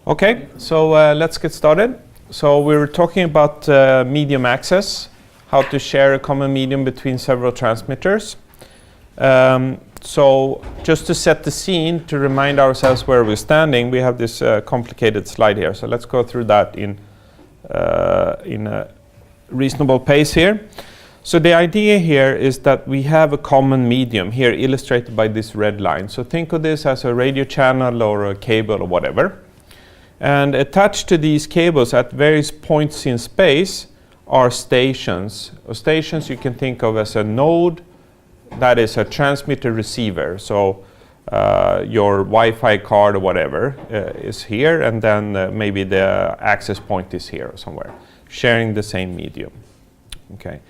Okay, so let's get started. So we were talking about medium access, how to share a common medium between several transmitters. So just to set the scene, to remind ourselves where we're standing, we have this complicated slide here. So let's go through that in a reasonable pace here. So the idea here is that we have a common medium here illustrated by this red line. So think of this as a radio channel or a cable or whatever. And attached to these cables at various points in space are stations. Stations you can think of as a node, that is a transmitter receiver. So your Wi-Fi card or whatever is here, and then maybe the access point is here or somewhere, sharing the same medium. Okay.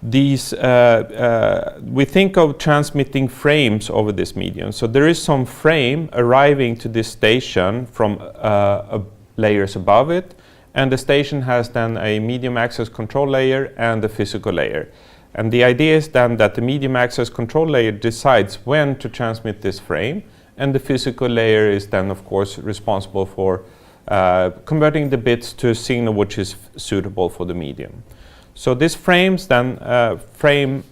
We think of transmitting frames over this medium. So there is some frame arriving to this station from layers above it, and the station has then a medium access control layer and a physical layer. And the idea is then that the medium access control layer decides when to transmit this frame, and the physical layer is then of course responsible for converting the bits to a signal which is suitable for the medium. So this frame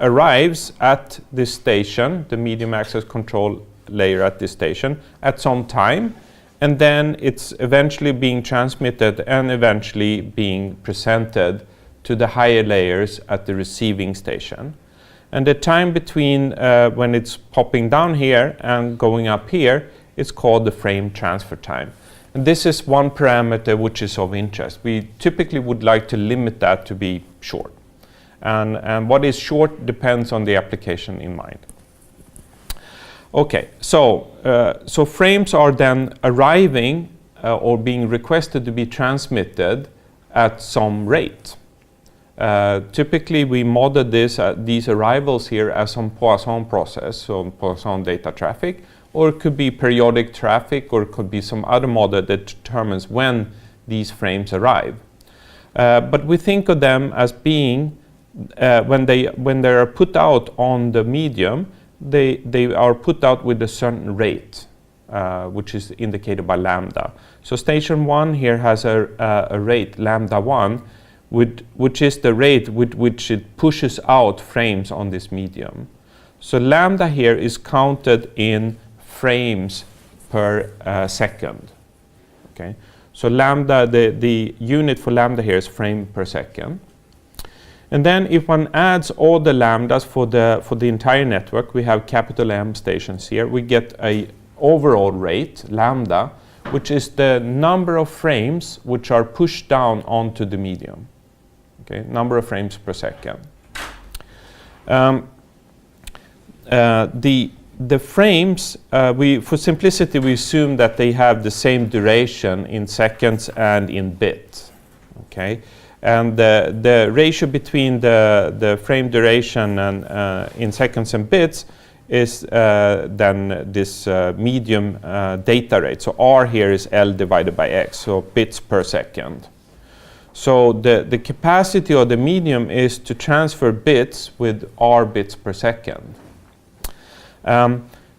arrives at this station, the medium access control layer at this station, at some time, and then it's eventually being transmitted and eventually being presented to the higher layers at the receiving station. And the time between when it's popping down here and going up here is called the frame transfer time. And this is one parameter which is of interest. We typically would like to limit that to be short. And what is short depends on the application in mind. Okay, so frames are then arriving or being requested to be transmitted at some rate. Typically we model these arrivals here as some Poisson process, so Poisson data traffic, or it could be periodic traffic, or it could be some other model that determines when these frames arrive. But we think of them as being, when they are put out on the medium, they are put out with a certain rate, which is indicated by lambda. So station 1 here has a rate, lambda 1, which is the rate with which it pushes out frames on this medium. So lambda here is counted in frames per second. Okay, so lambda, the unit for lambda here is frame per second. And then if one adds all the lambdas for the entire network, we have capital M stations here, we get a overall rate, lambda, which is the number of frames which are pushed down onto the medium. Okay, number of frames per second. The frames, for simplicity, we assume that they have the same duration in seconds and in bits. Okay, and the ratio between the frame duration and in seconds and bits is then this medium data rate. So R here is L divided by X, so bits per second. So the capacity of the medium is to transfer bits with R bits per second.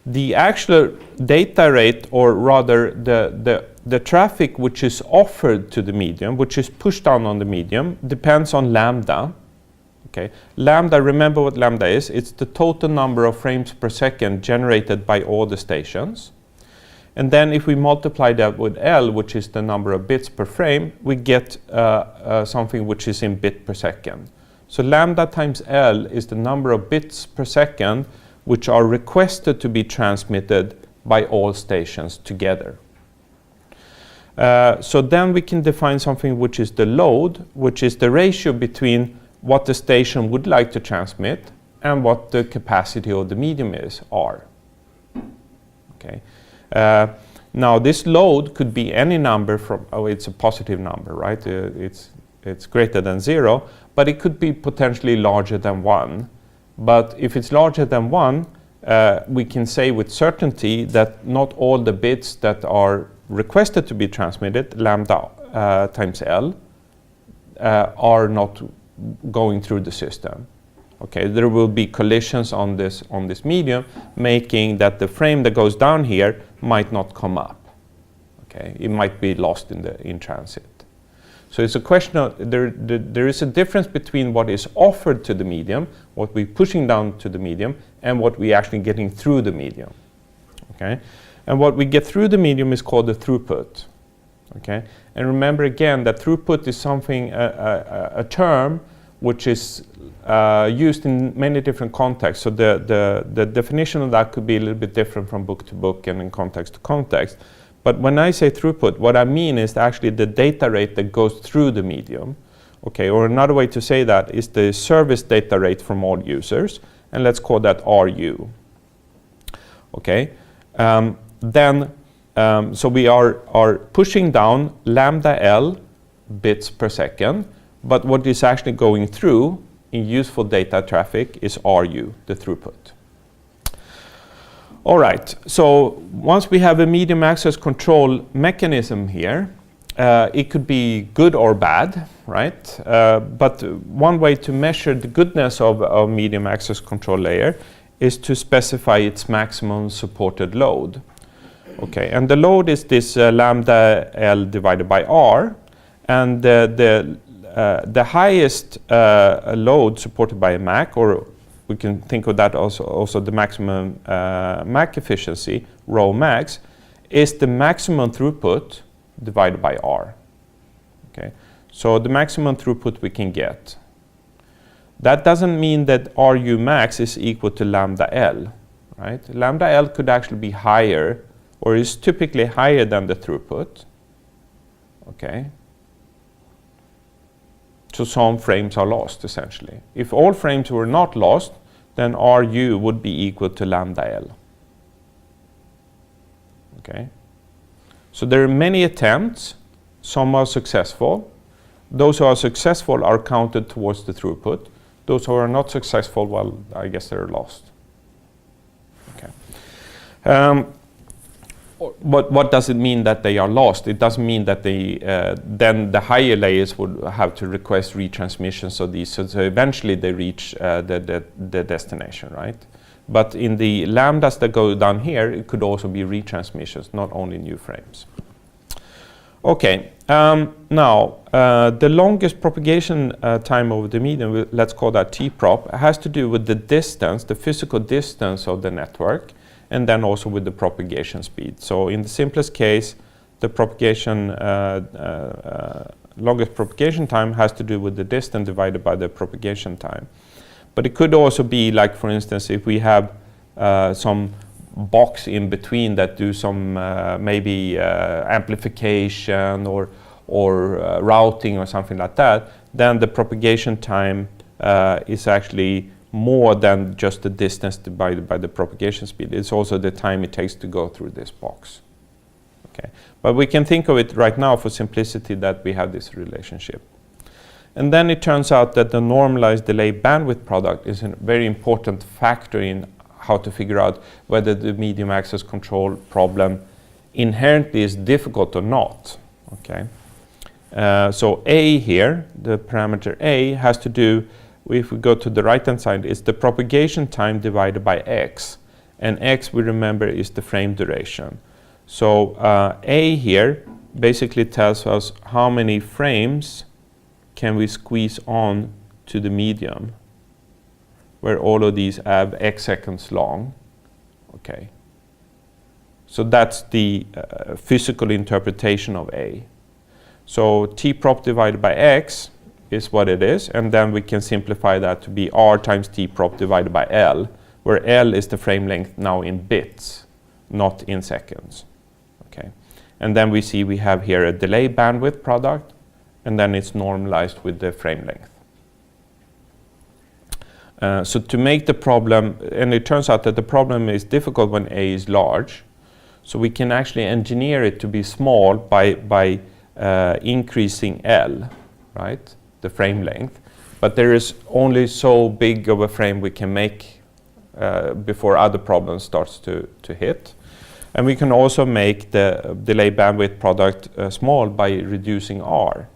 The actual data rate, or rather the traffic which is offered to the medium, which is pushed down on the medium, depends on lambda. Okay. Lambda, remember what lambda is. It's the total number of frames per second generated by all the stations. And then if we multiply that with L, which is the number of bits per frame, we get something which is in bit per second. So lambda times L is the number of bits per second which are requested to be transmitted by all stations together. So then we can define something which is the load, which is the ratio between what the station would like to transmit and what the capacity of the medium is, R. Okay. Now this load could be any number from, it's a positive number, right? It's greater than 0, but it could be potentially larger than 1. But if it's larger than 1, we can say with certainty that not all the bits that are requested to be transmitted, lambda times L, are not going through the system. Okay, there will be collisions on this medium, making that the frame that goes down here might not come up. Okay, it might be lost in transit. So it's a question of there is a difference between what is offered to the medium, what we're pushing down to the medium, and what we're actually getting through the medium. Okay, and what we get through the medium is called the throughput. Okay, and remember again that throughput is something a term which is used in many different contexts. So the definition of that could be a little bit different from book to book and in context to context. But when I say throughput, what I mean is actually the data rate that goes through the medium. Okay, or another way to say that is the service data rate from all users, and let's call that RU. Okay, so we are pushing down lambda L bits per second, but what is actually going through in useful data traffic is RU, the throughput. All right, so once we have a medium access control mechanism here, it could be good or bad, right? But one way to measure the goodness of a medium access control layer is to specify its maximum supported load. Okay, and the load is this lambda L divided by R, and the highest load supported by a Mac, or we can think of that also the maximum Mac efficiency, rho max, is the maximum throughput divided by R. Okay, so the maximum throughput we can get. That doesn't mean that RU max is equal to lambda L, right? Lambda L could actually be higher, or is typically higher than the throughput. Okay. So some frames are lost, essentially. If all frames were not lost, then RU would be equal to lambda L. Okay. So there are many attempts. Some are successful. Those who are successful are counted towards the throughput. Those who are not successful, well, I guess they're lost. Okay. What does it mean that they are lost? It doesn't mean that then the higher layers would have to request retransmissions of these, so eventually they reach the destination, right? But in the lambdas that go down here, it could also be retransmissions, not only new frames. Okay, now the longest propagation time over the medium, let's call that T-prop, has to do with the distance, the physical distance of the network, and then also with the propagation speed. So in the simplest case, the propagation, longest propagation time has to do with the distance divided by the propagation time. But it could also be like, for instance, if we have some box in between that do some maybe amplification or routing or something like that, then the propagation time is actually more than just the distance divided by the propagation speed. It's also the time it takes to go through this box. Okay, but we can think of it right now for simplicity that we have this relationship. And then it turns out that the normalized delay bandwidth product is a very important factor in how to figure out whether the medium access control problem inherently is difficult or not. Okay, so A here, the parameter A, has to do, if we go to the right hand side, is the propagation time divided by X, and X, we remember, is the frame duration. So A here basically tells us how many frames can we squeeze on to the medium, where all of these have X seconds long. Okay, so that's the physical interpretation of A. So T-prop divided by X is what it is, and then we can simplify that to be R times T-prop divided by L, where L is the frame length now in bits, not in seconds. Okay, and then we see we have here a delay bandwidth product, and then it's normalized with the frame length. So to make the problem, and it turns out that the problem is difficult when A is large, so we can actually engineer it to be small by increasing L, right, the frame length, but there is only so big of a frame we can make before other problems starts to hit. And we can also make the delay bandwidth product small by reducing R.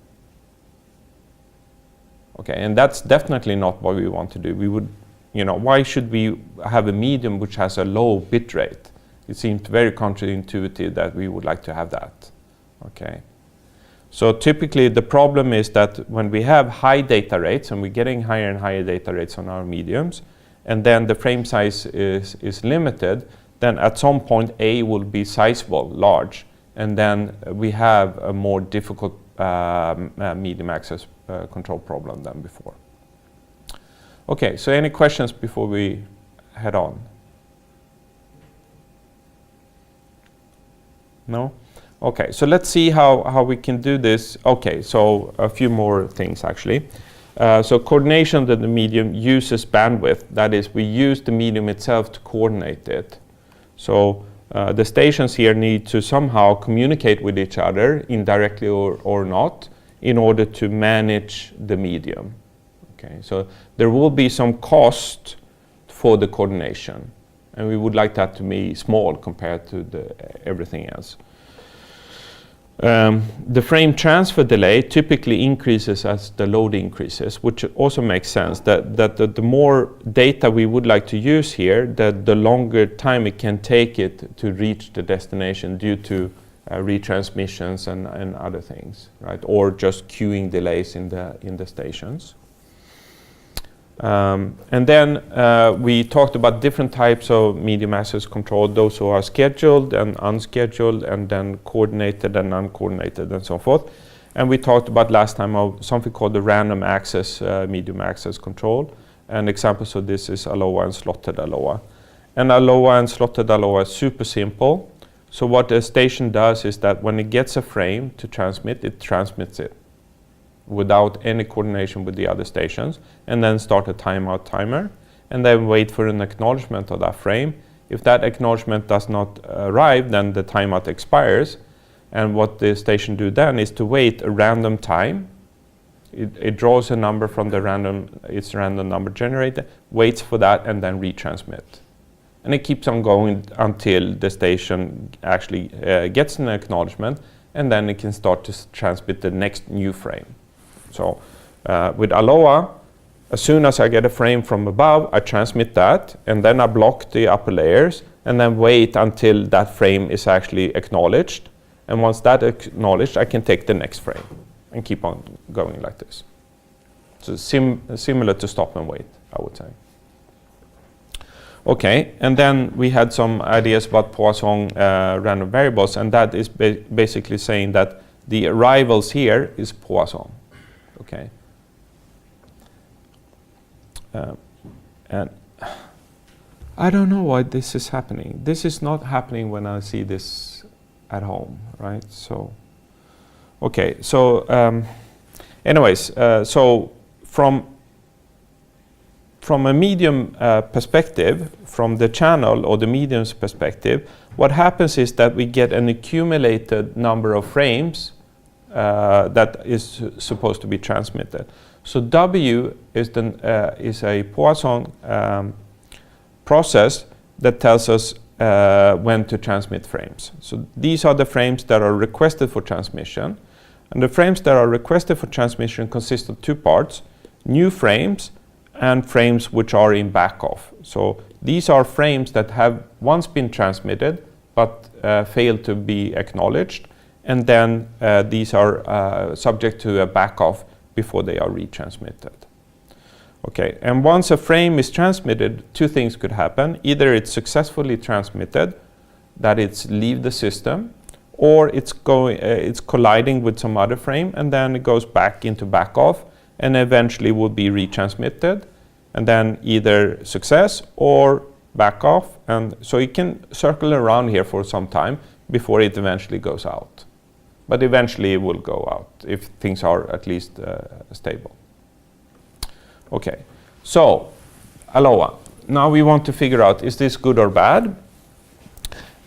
Okay, and that's definitely not what we want to do. We would, why should we have a medium which has a low bit rate? It seems very counterintuitive that we would like to have that. Okay. So typically the problem is that when we have high data rates, and we're getting higher and higher data rates on our mediums, and then the frame size is limited, then at some point A will be sizable, large, and then we have a more difficult medium access control problem than before. Okay, so any questions before we head on? No? Okay, so let's see how we can do this. Okay, so a few more things actually. So coordination of the medium uses bandwidth. That is, we use the medium itself to coordinate it. So the stations here need to somehow communicate with each other, indirectly or not, in order to manage the medium. Okay, so there will be some cost for the coordination, and we would like that to be small compared to everything else. The frame transfer delay typically increases as the load increases, which also makes sense that the more data we would like to use here, the longer time it can take it to reach the destination due to retransmissions and other things, right? Or just queuing delays in the stations. And then we talked about different types of medium access control, those who are scheduled and unscheduled, and then coordinated and uncoordinated and so forth. And we talked about last time of something called the random access medium access control. And examples of this is ALOA and slotted ALOA. And ALOA and slotted ALOA is super simple. So what a station does is that when it gets a frame to transmit, it transmits it without any coordination with the other stations, and then start a timeout timer, and then wait for an acknowledgement of that frame. If that acknowledgement does not arrive, then the timeout expires, and what the station do then is to wait a random time. It draws a number from its random number generator, waits for that, and then retransmit. And it keeps on going until the station actually gets an acknowledgement, and then it can start to transmit the next new frame. So with ALOA, as soon as I get a frame from above, I transmit that, and then I block the upper layers, and then wait until that frame is actually acknowledged. And once that's acknowledged, I can take the next frame and keep on going like this. So similar to stop and wait, I would say. Okay, and then we had some ideas about Poisson random variables, and that is basically saying that the arrivals here is Poisson. Okay. And I don't know why this is happening. This is not happening when I see this at home, right? So, okay. So, anyways, so from a medium perspective, from the channel or the medium's perspective, what happens is that we get an accumulated number of frames that is supposed to be transmitted. So W is a Poisson process that tells us when to transmit frames. So these are the frames that are requested for transmission. And the frames that are requested for transmission consist of two parts: new frames and frames which are in backoff. So these are frames that have once been transmitted but failed to be acknowledged. And then these are subject to a backoff before they are retransmitted. Okay, and once a frame is transmitted, two things could happen. Either it's successfully transmitted, that it's leave the system, or it's colliding with some other frame, and then it goes back into backoff, and eventually will be retransmitted, and then either success or backoff, and so it can circle around here for some time before it eventually goes out. But eventually it will go out if things are at least stable. Okay, so ALOA. Now we want to figure out, is this good or bad?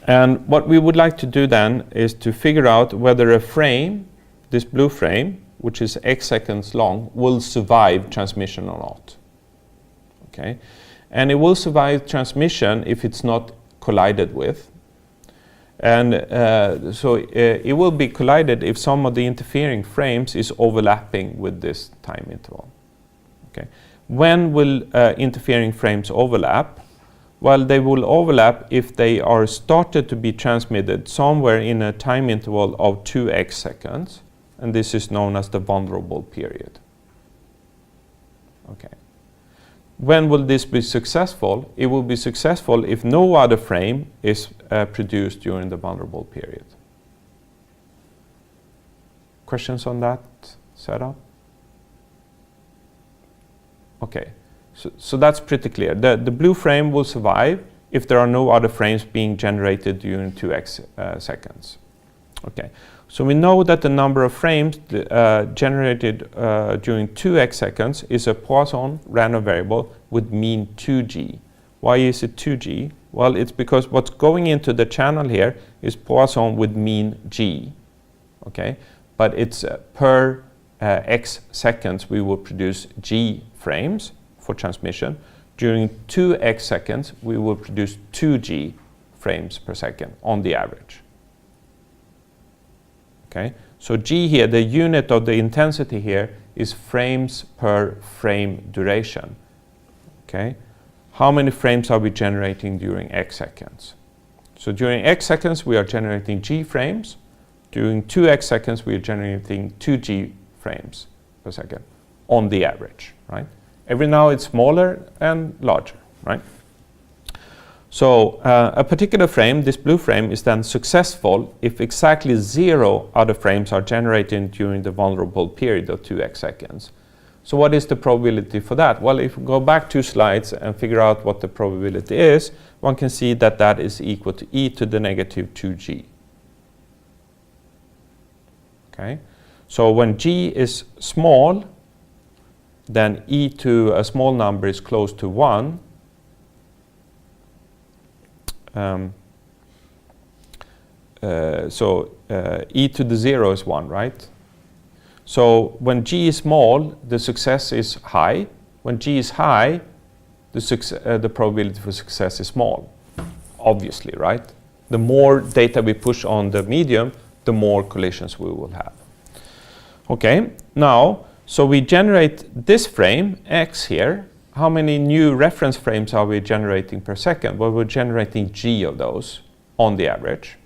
And what we would like to do then is to figure out whether a frame, this blue frame, which is X seconds long, will survive transmission or not. Okay, and it will survive transmission if it's not collided with. And so it will be collided if some of the interfering frames is overlapping with this time interval. Okay. When will interfering frames overlap? Well, they will overlap if they are started to be transmitted somewhere in a time interval of 2x seconds, and this is known as the vulnerable period. Okay. When will this be successful? It will be successful if no other frame is produced during the vulnerable period. Questions on that setup? Okay, so that's pretty clear. The blue frame will survive if there are no other frames being generated during 2x seconds. Okay, so we know that the number of frames generated during 2x seconds is a Poisson random variable with mean 2g. Why is it 2g? Well, it's because what's going into the channel here is Poisson with mean g. Okay, but it's per x seconds we will produce g frames for transmission. During 2x seconds we will produce 2g frames per second on the average. Okay, so g here, the unit of the intensity here, is frames per frame duration. Okay, how many frames are we generating during x seconds? So during x seconds we are generating g frames. During 2x seconds we are generating 2g frames per second on the average, right? Every now it's smaller and larger, right? So a particular frame, this blue frame, is then successful if exactly 0 other frames are generated during the vulnerable period of 2x seconds. So what is the probability for that? Well, if we go back 2 slides and figure out what the probability is, one can see that that is equal to e to the negative 2g. Okay, so when g is small, then e to a small number is close to 1. E to the 0 is 1, right? So when g is small, the success is high. When g is high, the probability for success is small, obviously, right? The more data we push on the medium, the more collisions we will have. Okay, now, so we generate this frame, x here. How many new reference frames are we generating per second? Well, we're generating g of those on the average.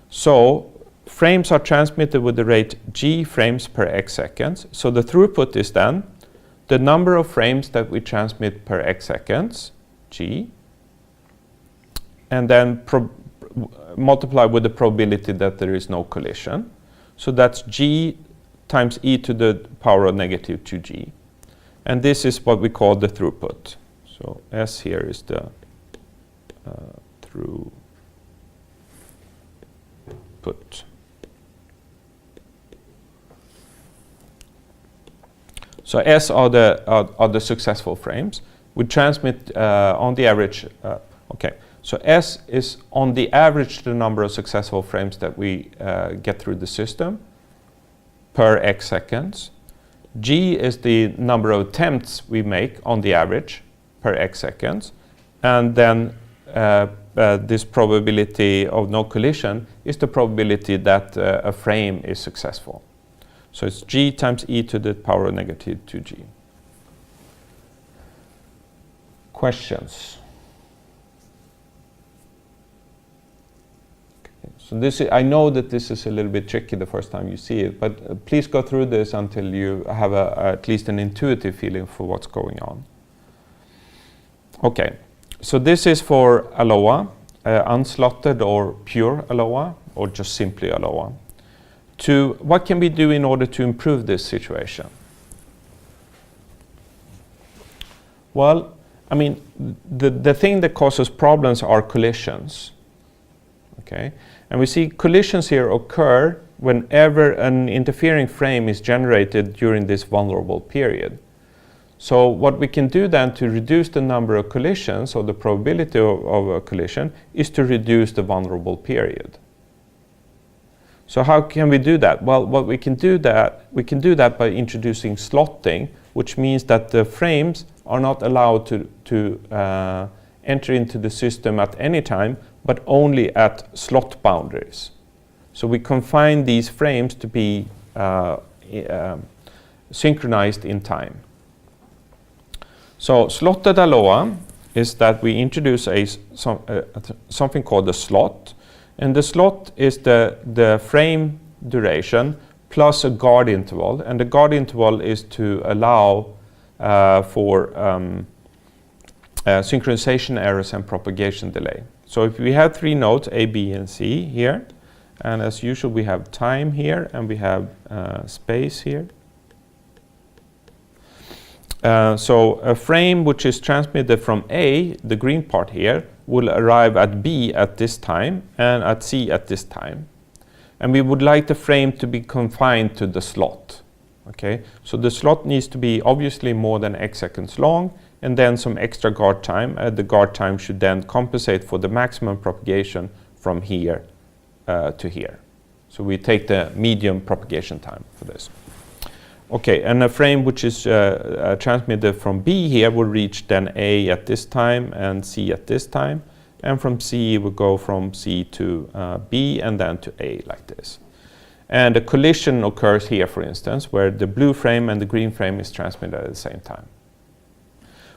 So frames are transmitted with the rate g frames per x seconds. So the throughput is then the number of frames that we transmit per x seconds, g, and then multiply with the probability that there is no collision. So that's g times e to the power of negative 2g. And this is what we call the throughput. So S here is the throughput. So S are the successful frames. We transmit on the average. Okay. So S is on the average the number of successful frames that we get through the system per x seconds. G is the number of attempts we make on the average per x seconds. And then this probability of no collision is the probability that a frame is successful. So it's g times e to the power of negative 2g. Questions? So this I know that this is a little bit tricky the first time you see it, but please go through this until you have at least an intuitive feeling for what's going on. Okay, so this is for ALOA, unslotted or pure ALOA, or just simply ALOA. What can we do in order to improve this situation? Well, I mean, the thing that causes problems are collisions. Okay, and we see collisions here occur whenever an interfering frame is generated during this vulnerable period. So what we can do then to reduce the number of collisions, or the probability of a collision, is to reduce the vulnerable period. So how can we do that? Well, we can do that by introducing slotting, which means that the frames are not allowed to enter into the system at any time, but only at slot boundaries. So we confine these frames to be synchronized in time. So slotted ALOA is that we introduce something called a slot. And the slot is the frame duration plus a guard interval. And the guard interval is to allow for synchronization errors and propagation delay. So if we have 3 nodes, A, B, and C here, and as usual we have time here and we have space here. So a frame which is transmitted from A, the green part here, will arrive at B at this time and at C at this time. And we would like the frame to be confined to the slot. Okay, so the slot needs to be obviously more than X seconds long, and then some extra guard time. The guard time should then compensate for the maximum propagation from here to here. So we take the medium propagation time for this. Okay, and a frame which is transmitted from B here will reach then A at this time and C at this time. And from C will go from C to B and then to A like this. And a collision occurs here, for instance, where the blue frame and the green frame is transmitted at the same time.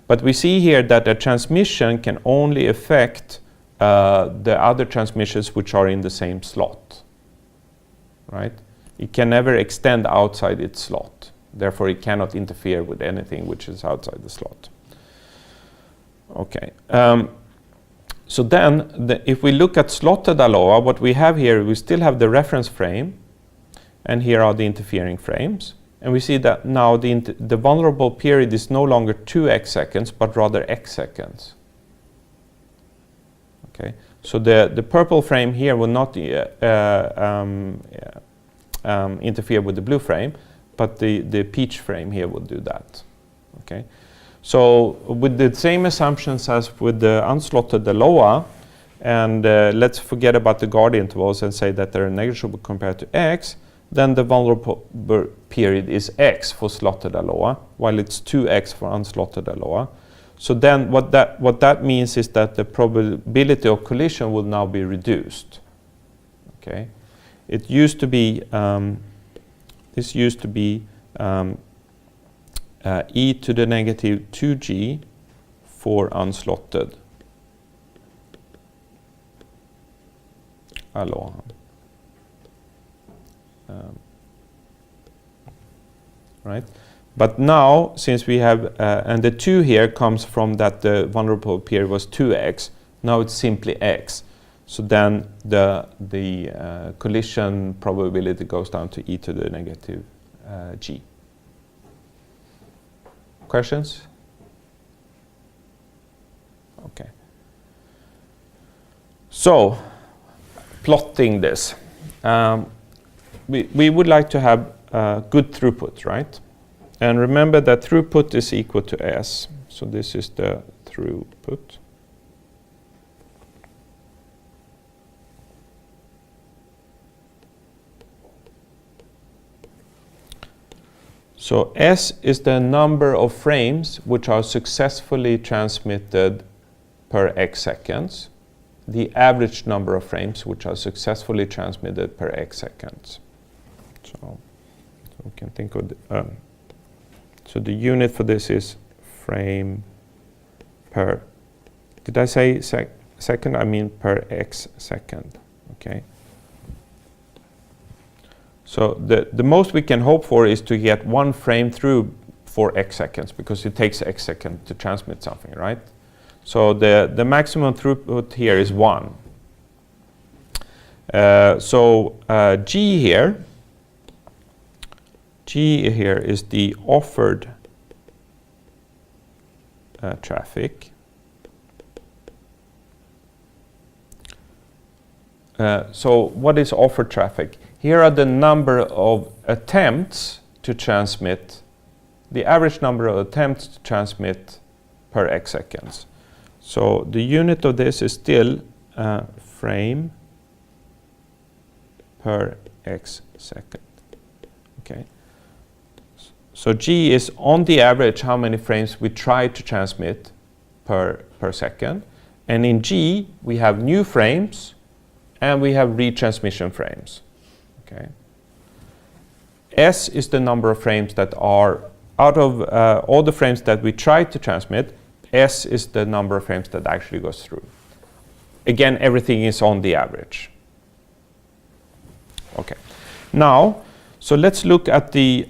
But we see here that the transmission can only affect the other transmissions which are in the same slot, right? It can never extend outside its slot. Therefore, it cannot interfere with anything which is outside the slot. Okay. So then, if we look at slotted ALOA, what we have here, we still have the reference frame, and here are the interfering frames. And we see that now the vulnerable period is no longer 2x seconds, but rather x seconds. Okay. So the purple frame here will not interfere with the blue frame, but the peach frame here will do that. Okay. So with the same assumptions as with the unslotted ALOA, and let's forget about the guard intervals and say that they're negligible compared to x, then the vulnerable period is x for slotted ALOA, while it's 2x for unslotted ALOA. So then what that means is that the probability of collision will now be reduced. Okay. It used to be, this used to be e to the negative 2g for unslotted ALOA. Right? But now, since we have, and the 2 here comes from that the vulnerable period was 2x, now it's simply x. So then the collision probability goes down to e to the negative g. Questions? Okay. So, plotting this. We would like to have good throughput, right? And remember that throughput is equal to S. So this is the throughput. So S is the number of frames which are successfully transmitted per x seconds. The average number of frames which are successfully transmitted per x seconds. So we can think of so the unit for this is frame per, did I say second? I mean per x second, okay? So the most we can hope for is to get 1 frame through for x seconds, because it takes x seconds to transmit something, right? So the maximum throughput here is 1. G here is the offered traffic. So what is offered traffic? Here are the number of attempts to transmit, the average number of attempts to transmit per x seconds. So the unit of this is still frame per x second. Okay. So G is on the average how many frames we try to transmit per second. And in G, we have new frames and we have retransmission frames. Okay. S is the number of frames that are out of all the frames that we try to transmit, S is the number of frames that actually goes through. Again, everything is on the average. Okay. Now, so let's look at the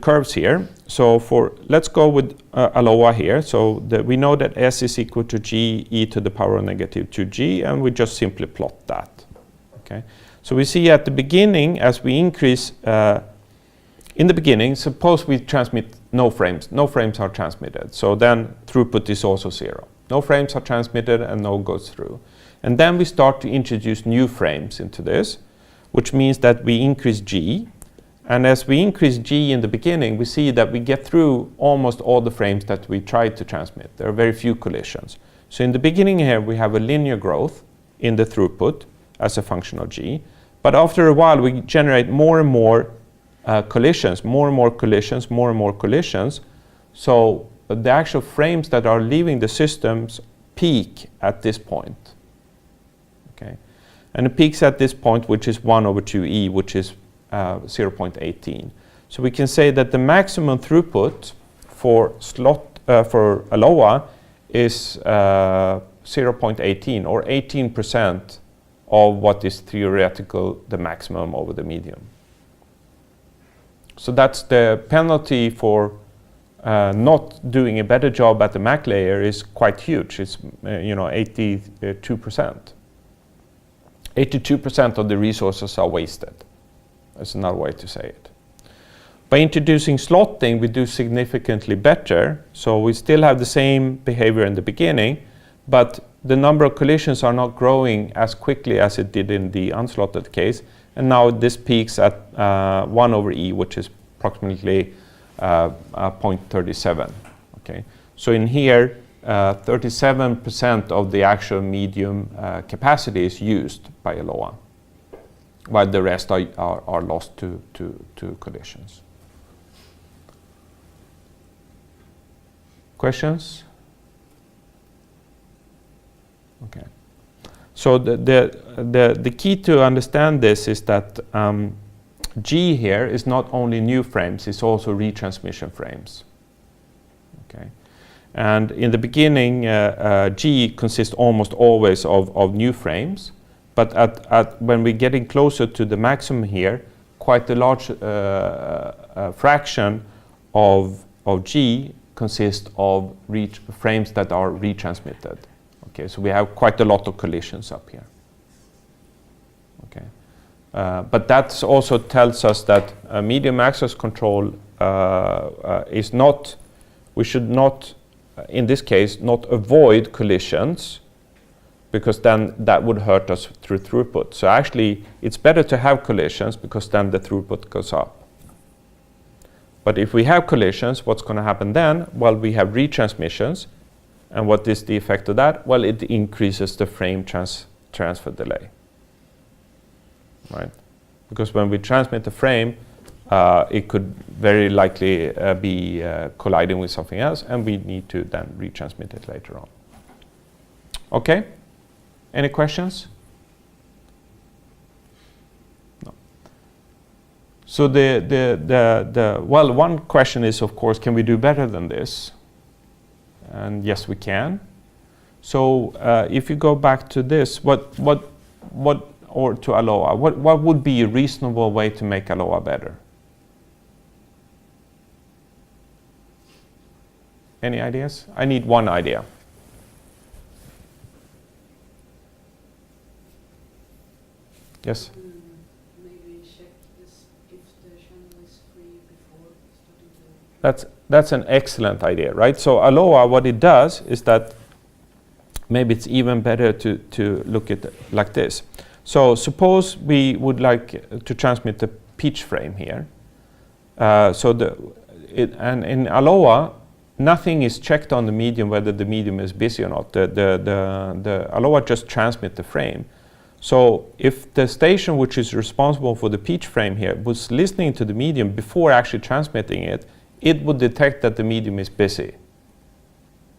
curves here. So let's go with ALOA here. So we know that S is equal to G e to the power of negative 2G, and we just simply plot that. Okay. So we see at the beginning, as we increase, in the beginning, suppose we transmit no frames. No frames are transmitted. So then throughput is also 0. No frames are transmitted and no goes through. And then we start to introduce new frames into this, which means that we increase G. And as we increase G in the beginning, we see that we get through almost all the frames that we tried to transmit. There are very few collisions. So in the beginning here, we have a linear growth in the throughput as a function of G. But after a while, we generate more and more collisions, more and more collisions, more and more collisions. So the actual frames that are leaving the systems peak at this point. Okay. And it peaks at this point, which is 1 over 2e, which is 0.18. So we can say that the maximum throughput for ALOA is 0.18, or 18% of what is theoretical the maximum over the medium. So that's the penalty for not doing a better job at the MAC layer is quite huge. It's 82%. 82% of the resources are wasted. That's another way to say it. By introducing slotting, we do significantly better. So we still have the same behavior in the beginning, but the number of collisions are not growing as quickly as it did in the unslotted case. And now this peaks at 1 over E, which is approximately 0.37. Okay. So in here, 37% of the actual medium capacity is used by ALOA, while the rest are lost to collisions. Questions? Okay. So the key to understand this is that G here is not only new frames, it's also retransmission frames. Okay. And in the beginning, G consists almost always of new frames, but when we're getting closer to the maximum here, quite a large fraction of G consists of frames that are retransmitted. Okay, so we have quite a lot of collisions up here. Okay, but that also tells us that medium access control is not, we should not, in this case, not avoid collisions, because then that would hurt us through throughput. So actually, it's better to have collisions because then the throughput goes up. But if we have collisions, what's going to happen then? Well, we have retransmissions. And what is the effect of that? Well, it increases the frame transfer delay. Right? Because when we transmit the frame, it could very likely be colliding with something else, and we need to then retransmit it later on. Okay? Any questions? No. So well, one question is, of course, can we do better than this? And yes, we can. So if you go back to this, or to ALOA, what would be a reasonable way to make ALOA better? Any ideas? I need one idea. Yes? Maybe check this if the channel is free before starting to... That's an excellent idea, right? So ALOA, what it does is that maybe it's even better to look at it like this. So suppose we would like to transmit the pitch frame here. And in ALOA, nothing is checked on the medium whether the medium is busy or not. The ALOA just transmit the frame. So if the station which is responsible for the pitch frame here was listening to the medium before actually transmitting it, it would detect that the medium is busy.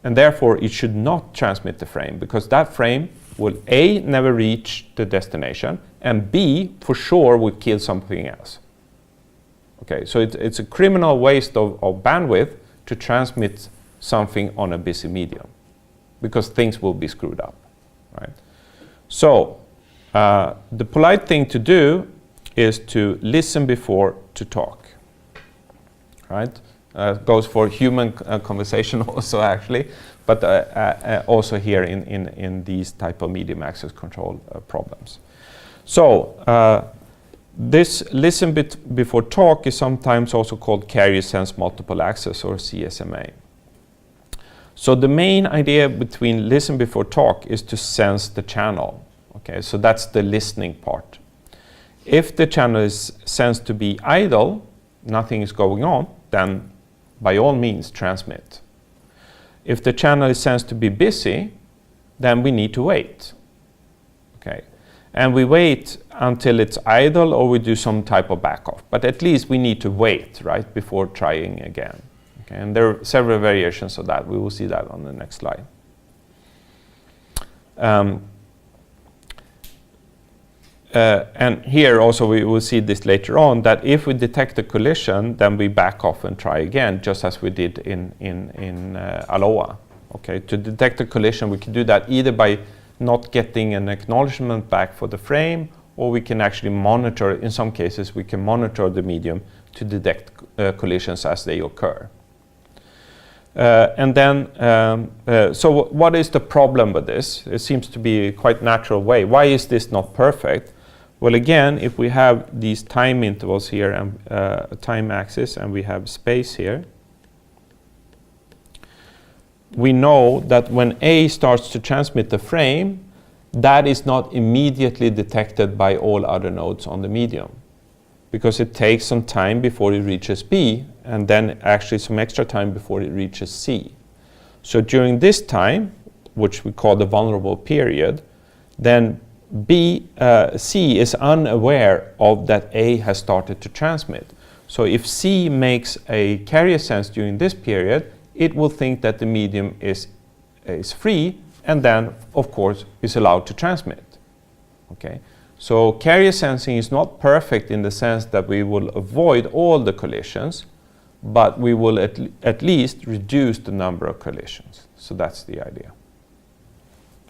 And therefore, it should not transmit the frame, because that frame will A, never reach the destination, and B, for sure, would kill something else. Okay, so it's a criminal waste of bandwidth to transmit something on a busy medium, because things will be screwed up, right? So the polite thing to do is to listen before to talk, right? Goes for human conversation also, actually, but also here in these type of medium access control problems. So this listen before talk is sometimes also called carrier sense multiple access, or CSMA. So the main idea between listen before talk is to sense the channel. Okay, so that's the listening part. If the channel is sensed to be idle, nothing is going on, then by all means transmit. If the channel is sensed to be busy, then we need to wait. Okay, and we wait until it's idle, or we do some type of back off. But at least we need to wait, right, before trying again. Okay, and there are several variations of that. We will see that on the next slide. And here also we will see this later on, that if we detect a collision, then we back off and try again, just as we did in Aloha. Okay, to detect a collision, we can do that either by not getting an acknowledgement back for the frame, or we can actually monitor, in some cases, we can monitor the medium to detect collisions as they occur. And then, so what is the problem with this? It seems to be a quite natural way. Why is this not perfect? Well, again, if we have these time intervals here and a time axis, and we have space here, we know that when A starts to transmit the frame, that is not immediately detected by all other nodes on the medium, because it takes some time before it reaches B, and then actually some extra time before it reaches C. So during this time, which we call the vulnerable period, then C is unaware of that A has started to transmit. So if C makes a carrier sense during this period, it will think that the medium is free, and then, of course, is allowed to transmit. Okay? So carrier sensing is not perfect in the sense that we will avoid all the collisions, but we will at least reduce the number of collisions. So that's the idea.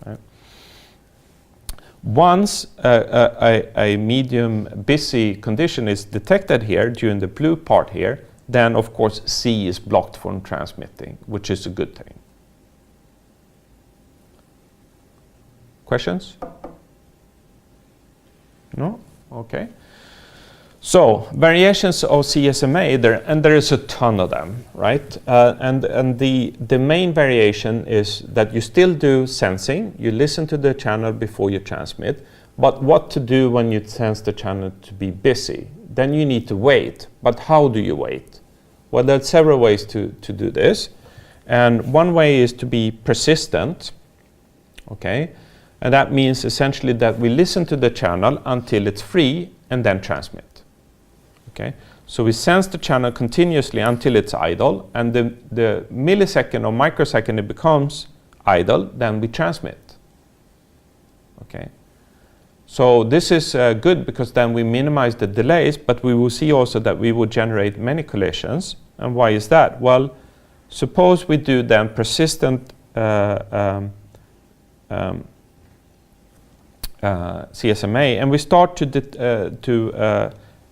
Right? Once a medium busy condition is detected here during the blue part here, then of course C is blocked from transmitting, which is a good thing. Questions? No? Okay. So variations of CSMA, there is a ton of them, right? And the main variation is that you still do sensing. You listen to the channel before you transmit. But what to do when you sense the channel to be busy? Then you need to wait. But how do you wait? Well, there are several ways to do this. And one way is to be persistent. Okay? And that means essentially that we listen to the channel until it's free and then transmit. Okay? So we sense the channel continuously until it's idle, and the millisecond or microsecond it becomes idle, then we transmit. Okay? So this is good, because then we minimize the delays, but we will see also that we will generate many collisions. And why is that? Well, suppose we do then persistent CSMA, and we start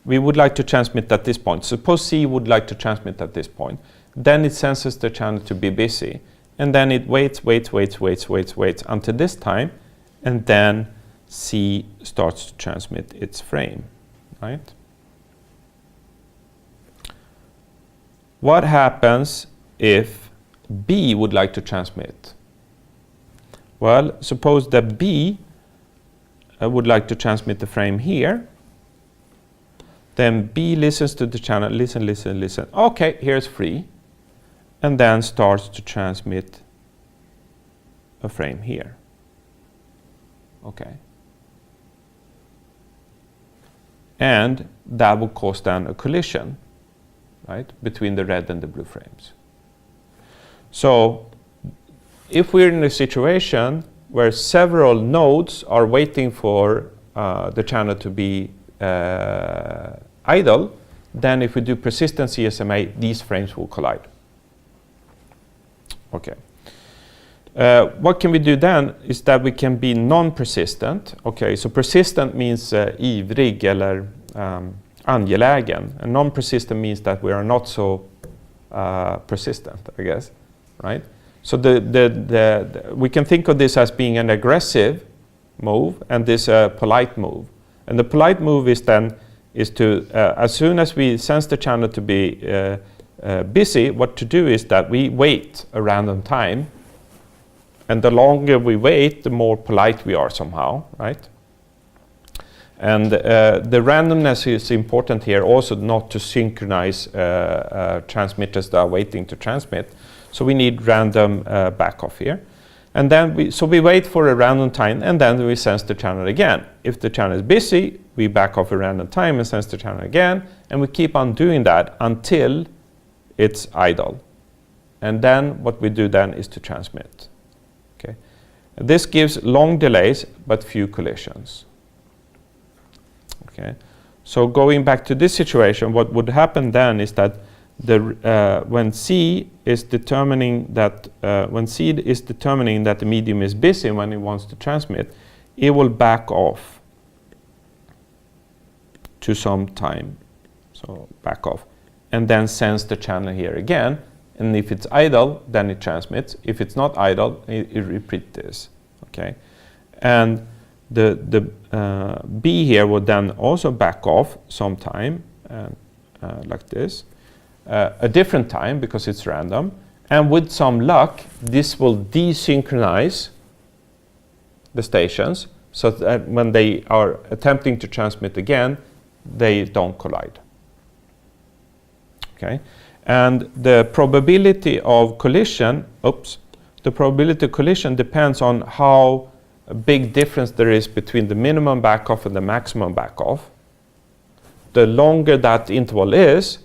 we would like to transmit at this point. Suppose C would like to transmit at this point. Then it senses the channel to be busy. And then it waits until this time. And then C starts to transmit its frame, right? What happens if B would like to transmit? Well, suppose that B would like to transmit the frame here. Then B listens to the channel, listen. Okay, here's free. And then starts to transmit a frame here. Okay. And that will cause then a collision, right, between the red and the blue frames. So if we're in a situation where several nodes are waiting for the channel to be idle, then if we do persistent CSMA, these frames will collide. Okay. What can we do then is that we can be non-persistent. Okay, so persistent means ivrig eller angelägen. And non-persistent means that we are not so persistent, I guess, right? So we can think of this as being an aggressive move and this polite move. And the polite move is to, as soon as we sense the channel to be busy, what to do is that we wait a random time. And the longer we wait, the more polite we are somehow, right? And the randomness is important here also, not to synchronize transmitters that are waiting to transmit. So we need random backoff here. And then we wait for a random time, and then we sense the channel again. If the channel is busy, we back off a random time and sense the channel again, and we keep on doing that until it's idle. And then what we do then is to transmit. Okay. This gives long delays, but few collisions. Okay. So going back to this situation, what would happen then is that when C is determining that the medium is busy when it wants to transmit, it will back off to some time. So back off, and then sense the channel here again. And if it's idle, then it transmits. If it's not idle, it repeats this. Okay, and the B here would then also back off some time, like this. A different time because it's random, and with some luck this will desynchronize the stations so that when they are attempting to transmit again, they don't collide. Okay, and the probability of collision, depends on how big difference there is between the minimum backoff and the maximum backoff. The longer that interval is,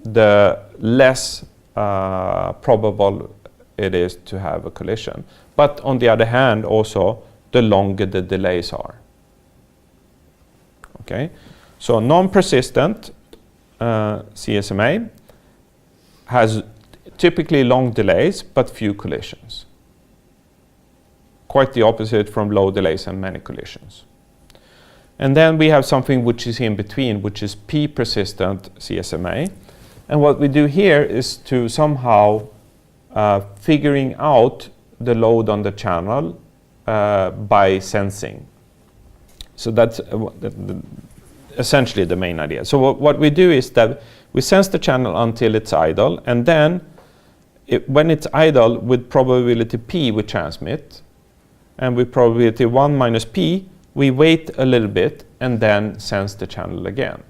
the less probable it is to have a collision. But on the other hand, also, the longer the delays are. Okay, so non-persistent CSMA has typically long delays but few collisions. Quite the opposite from low delays and many collisions. And then we have something which is in between, which is P-persistent CSMA. And what we do here is to somehow figuring out the load on the channel by sensing. So that's essentially the main idea. So what we do is that we sense the channel until it's idle, and then when it's idle, with probability P we transmit, and with probability 1 minus P we wait a little bit and then sense the channel again.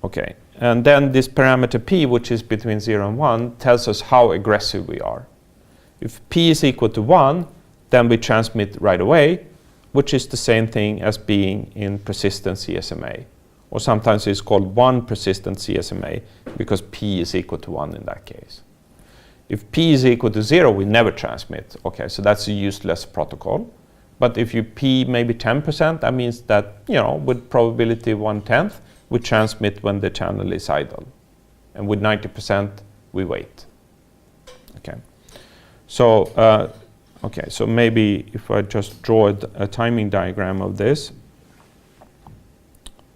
Okay, and then this parameter P, which is between 0 and 1, tells us how aggressive we are. If P is equal to 1, then we transmit right away, which is the same thing as being in persistent CSMA. Or sometimes it's called 1 persistent CSMA, because P is equal to 1 in that case. If P is equal to 0, we never transmit. Okay, so that's a useless protocol. But if you P maybe 10%, that means that, with probability 1/10, we transmit when the channel is idle. And with 90%, we wait. Okay. So, so maybe if I just draw a timing diagram of this,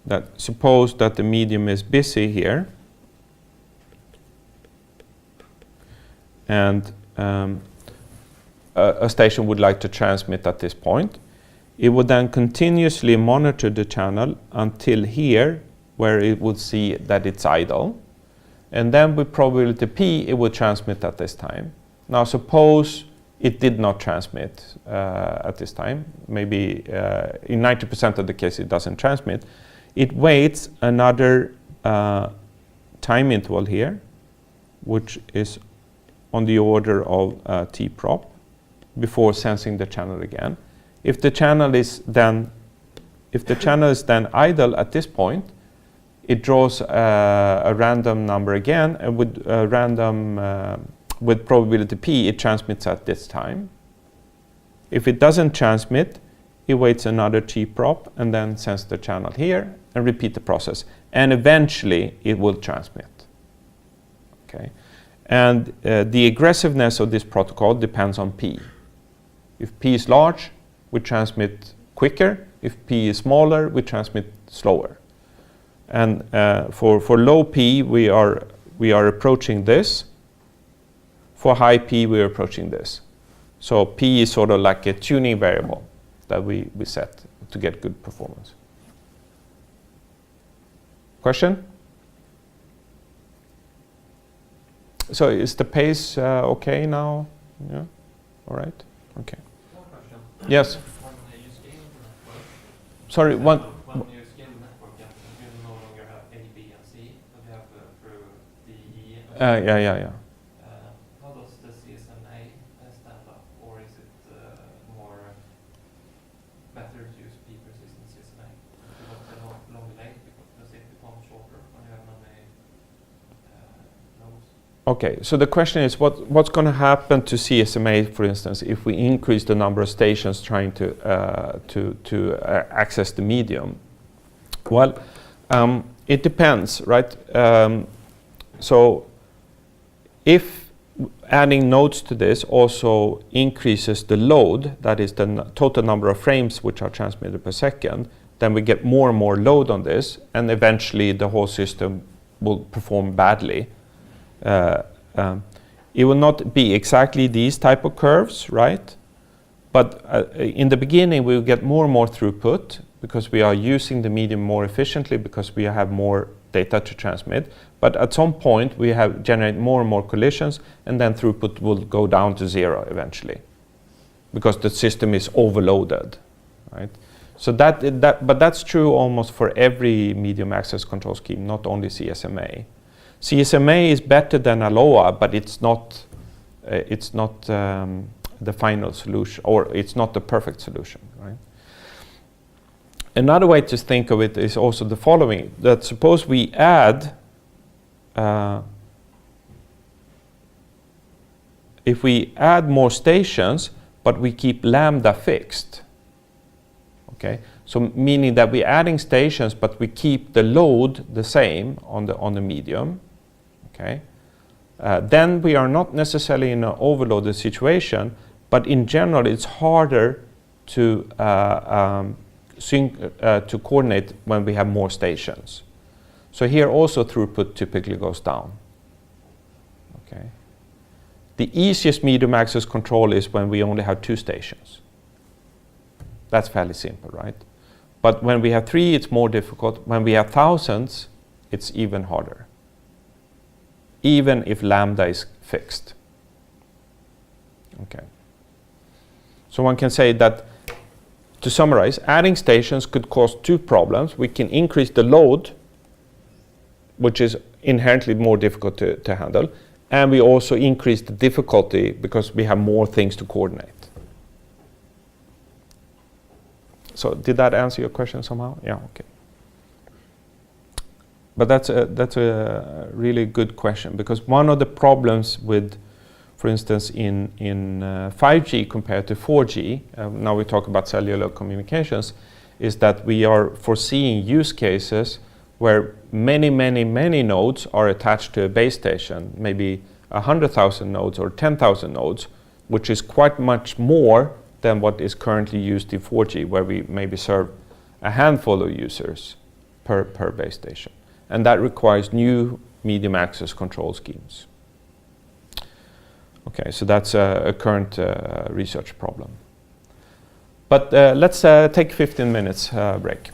that suppose that the medium is busy here, and a station would like to transmit at this point. It would then continuously monitor the channel until here, where it would see that it's idle. And then with probability P, it would transmit at this time. Now suppose it did not transmit at this time. Maybe in 90% of the case it doesn't transmit. It waits another time interval here, which is on the order of T prop, before sensing the channel again. If the channel is then idle at this point, it draws a random number again, and with probability P, it transmits at this time. If it doesn't transmit, it waits another T prop and then sends the channel here and repeat the process. And eventually, it will transmit. Okay. And the aggressiveness of this protocol depends on P. If P is large, we transmit quicker. If P is smaller, we transmit slower. And for low P, we are approaching this. For high P, we are approaching this. So P is sort of like a tuning variable that we set to get good performance. Question? So is the pace okay now? Yeah? All right? Okay. One question. Yes? When you scale the network, Sorry, one. when you scale the network, you no longer have A, B, and C, but you have through D, E, and Yeah. how does the CSMA stand up, or is it more better to use P-persistent CSMA? Because the long delay, does it become shorter when you have many nodes? Okay, so the question is what's going to happen to CSMA, for instance, if we increase the number of stations trying to access the medium? Well, it depends, right? So if adding nodes to this also increases the load, that is the total number of frames which are transmitted per second, then we get more and more load on this, and eventually the whole system will perform badly. It will not be exactly these type of curves, right? But in the beginning, we will get more and more throughput because we are using the medium more efficiently because we have more data to transmit. But at some point, we have generate more and more collisions, and then throughput will go down to 0 eventually because the system is overloaded, right? So but that's true almost for every medium access control scheme, not only CSMA. CSMA is better than ALOA, but it's not the final solution, or it's not the perfect solution, right? Another way to think of it is also the following: that suppose we add, if we add more stations, but we keep lambda fixed. Okay, so meaning that we're adding stations, but we keep the load the same on the medium. Okay, then we are not necessarily in an overloaded situation, but in general it's harder to to coordinate when we have more stations. So here also throughput typically goes down. Okay, the easiest medium access control is when we only have 2 stations. That's fairly simple, right? But when we have 3, it's more difficult. When we have thousands, it's even harder, even if lambda is fixed. Okay. So one can say that, to summarize, adding stations could cause 2 problems. We can increase the load, which is inherently more difficult to handle, and we also increase the difficulty because we have more things to coordinate. So did that answer your question somehow? Yeah, okay. But that's a really good question, because one of the problems with, for instance, in 5G compared to 4G, now we talk about cellular communications, is that we are foreseeing use cases where many nodes are attached to a base station, maybe 100,000 nodes or 10,000 nodes, which is quite much more than what is currently used in 4G, where we maybe serve a handful of users per base station. And that requires new medium access control schemes. Okay, so that's a current research problem. But let's take a 15 minutes break.